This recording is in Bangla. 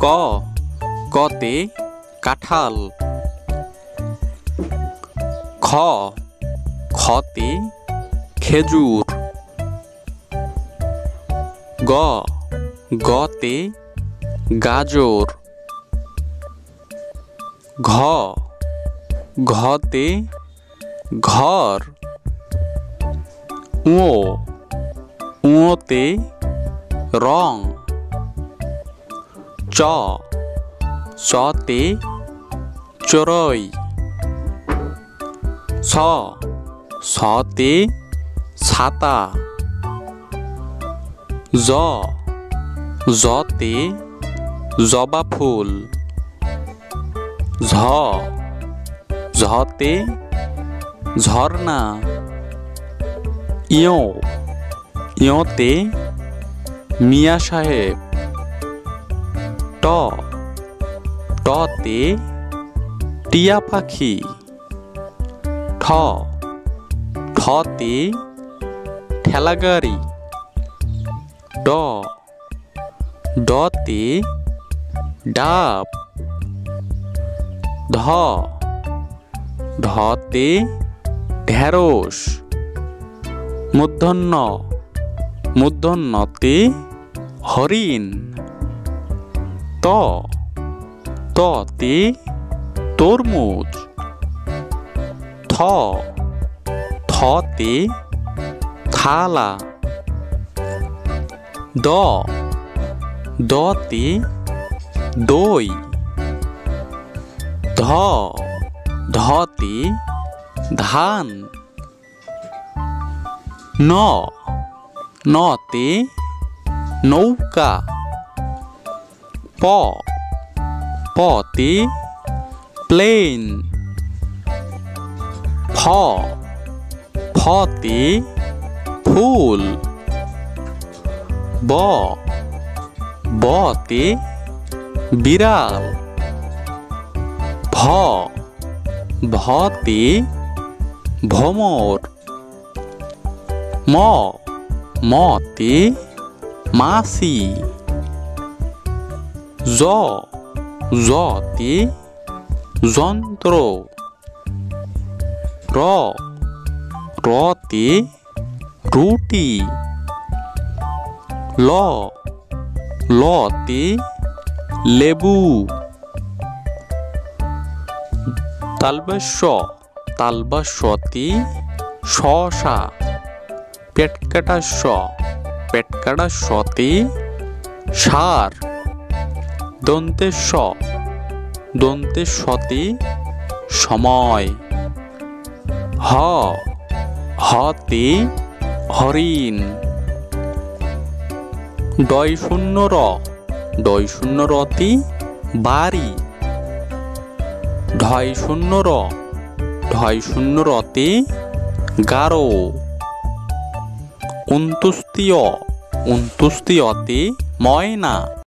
ক কতে কাঁঠাল। খ খতে খেজুর। গ গতে গাজর। ঘ ঘতে ঘর। ও উঁতে রং। চ চতে চড়ুই। ছ ছতে ছাতা। জ জতে জবা ফুল। ঝ ঝতে ঝর্ণা। ইয় ইয়তে মিয়া সাহেব। ট টতে টিয়া পাখি। ঠ ঠতে ঠেলাগাড়ি। ড ডতে ডাব। ধ ঢতে ঢেঁড়স। মূর্ধন্য মূর্ধন্যতে হরিণ। ত ততে তরমুজ। থ থতে থালা। দ দতে দই। ধ ধতে ধান। ন নতে নৌকা। প পতে প্লেন। ফ ফতে ফুল। ব বতে বিড়াল। ভ ভতে ভ্রমর। ম মতে মাছি। জ জতে যন্ত্র। র রতে রুটি। ল লতে লেবু। তালব্য তালব্যতে শসা। পেটকাটা স পেটকাটা সতে সার। দন্তেশ দন্তেশতে সময়। হ হতে হরিণ। ডয় শূন্য র ডয় শূন্য রতে বাড়ি। ঢয় শূন্য র ঢয় শূন্য রতে গারো। অন্তুস্তীয় অন্তুস্তীয়তে ময়না।